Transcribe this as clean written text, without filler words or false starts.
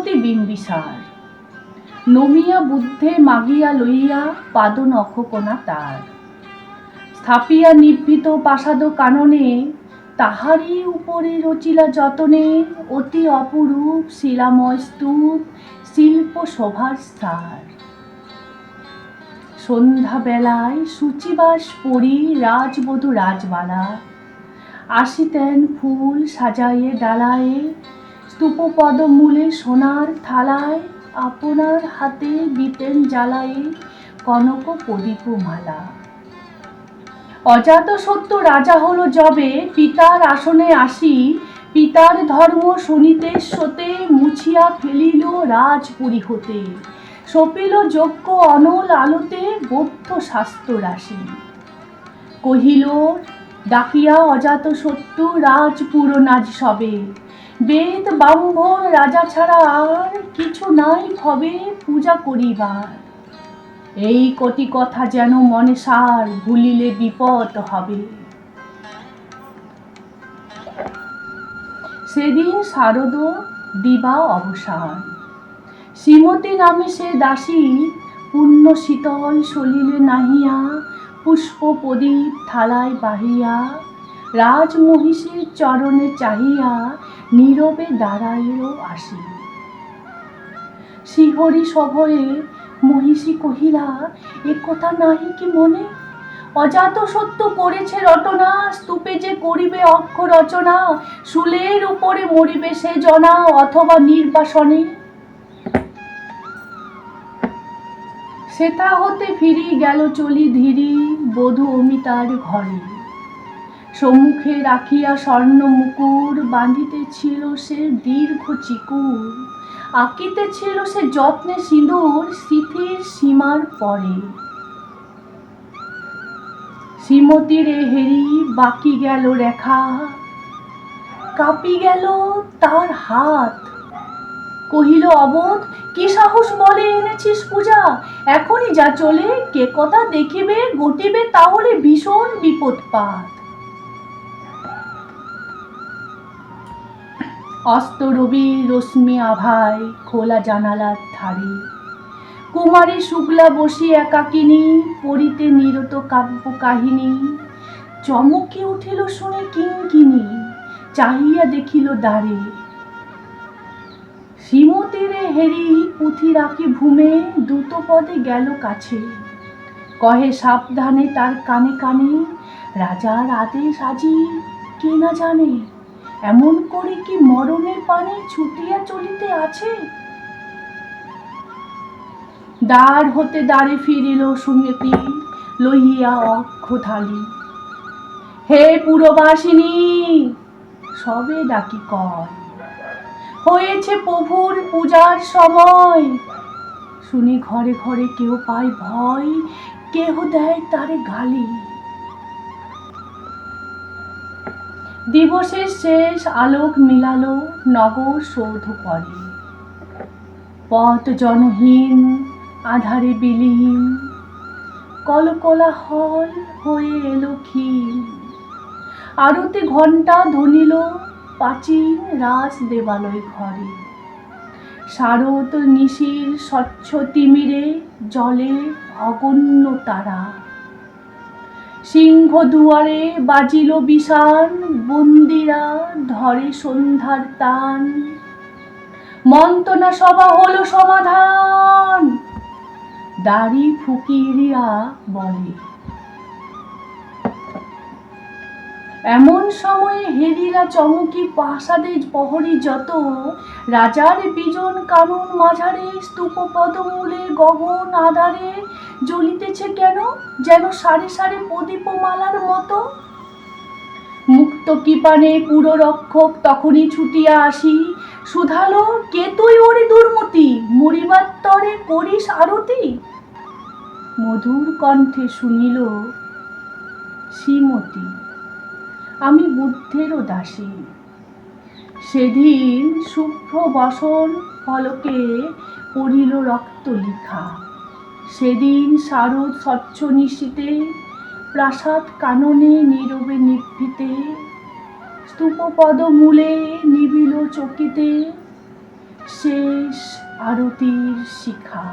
শ্রীমতী বিম্বিসার নমিয়া বুদ্ধে মাগিয়া লইয়া পাদ নখকোনা তার স্থাপিয়া নিভৃত প্রাসাদ কাননে তাহারই উপরে রচিলা যতনে অতি অপরূপ শিলাময় স্তূপ শিল্প শোভার স্থার। সন্ধ্যা বেলায় সূচিবাস পরি রাজবধূ রাজবালা আসিতেন ফুল সাজাইয়ে ডালায়ে স্তূপপদ মূলে সোনার থালায় আপনার হাতে দিতেন জ্বালায়ে কনক প্রদীপ মালা। অজাতশত্রু রাজা হলো যবে পিতার আসনে আসি পিতার ধর্ম শুনিতে শোতে মুছিয়া ফেলিল রাজপুরী হতে সপিল যজ্ঞ অনল আলোতে বৌদ্ধ শাস্ত্র রাশি। কহিল ডাকিয়া অজাতশত্রু রাজপুর নাজ সবে বেদ ব্রাহ্মণ রাজা ছাড়া আর কিছু নাই ভবে পূজা করিবার। এই কটি কথা যেন মনে সার ভুলিলে বিপদ হবে। সেদিন শারদ দিবা অবসান শ্রীমতী নামে সে দাসী পুণ্য শীতল সলিলে নাহিয়া পুষ্প প্রদীপ থালায় বাহিয়া রাজমহিষীর চরণে চাহিয়া নীরবে দাঁড়াইল আসি। শ্রীহরি সভয়ে মহিষী কহিলা এ কথা নাহি কি মনে অজাতশত্রু করেছে রটনা স্তূপে যে করিবে অক্ষ রচনা শুলের উপরে মরিবে সে জনা অথবা নির্বাসনে। সেথা হতে ফিরি গেল চলি ধীরি বধূ অমিতার ঘরে সম্মুখে রাখিয়া স্বর্ণ মুকুর বাঁধিতেছিল সে দীর্ঘ চিকুর আঁকিতেছিল সে যত্নে সিঁদুর সিথির সীমার পরে। শ্রীমতীর হেরি বাকি গেল রেখা কাঁপি গেল তার হাত কহিল অবোধ কি সাহস বলে এনেছিস পূজা এখনই যা চলে কে কথা দেখিবে ঘটিবে তাহলে ভীষণ বিপদপাত। অস্ত রবি রশ্মি আভায় খোলা জানালার ধারে কুমারী শুক্লা বসি একাকিনী পড়িতে নিরত কাব্য কাহিনী চমকে উঠিল শুনে কিঙ্কিনী চাহিয়া দেখিল দ্বারে। শ্রীমতীর হেরি পুঁথি রাখি ভূমে দ্রুত পদে গেল কাছে কহে সাবধানে তার কানে কানে রাজার আদেশ আজি কে না জানে এমন করে কি মরণের পানে ছুটিয়া চলিতে আছে। দ্বার হতে দ্বারে ফিরিল সুমতি লইয়া অক্ষ থালি হে পুরবাসিনী সবে ডাকি কয় হয়েছে প্রভুর পূজার সময়। শুনি ঘরে ঘরে কেউ পায় ভয় কেহ দেয় তারে গালি। দিবসের শেষ আলোক মিলালো নগর সৌধ করে পথ জনহীন আধারে বিলীন কলকোলাহল হয়ে এলো ক্ষীণ। আরতি ঘণ্টা ধ্বনিল প্রাচীন রাজ দেবালয় ঘরে শারদ নিশির স্বচ্ছ তিমিরে জলে অগণ্য তারা। সিংহ দুয়ারে বাজিল বিষান বন্দিরা ধরে সন্ধ্যার তান মন্ত্রণা সভা হলো সমাধান দাড়ি ফুকিরিয়া বলে। এমন সময়ে হেরিলা চমকি প্রাসাদে প্রহরী যত রাজার বিজন কানন মাঝারে স্তূপপদ মূলে গগন আধারে জ্বলিতেছে কেন যেন সারি সারি প্রদীপমালার মতো। মুক্ত কৃপানে পুররক্ষক তখনই ছুটিয়া আসি শুধালো কে তুই ওরে দুর্মতি মরিবার তরে করিস আরতি। মধুর কণ্ঠে শুনিল শ্রীমতী আমি বুদ্ধেরও দাসী। সেদিন শুভ্র বসন ফলকে পড়িল রক্ত লিখা সেদিন শারদ স্বচ্ছ নিশীতে প্রাসাদ কাননে নীরবে নিভৃতে স্তূপপদ মূলে নিবিল চকিতে শেষ আরতির শিখা।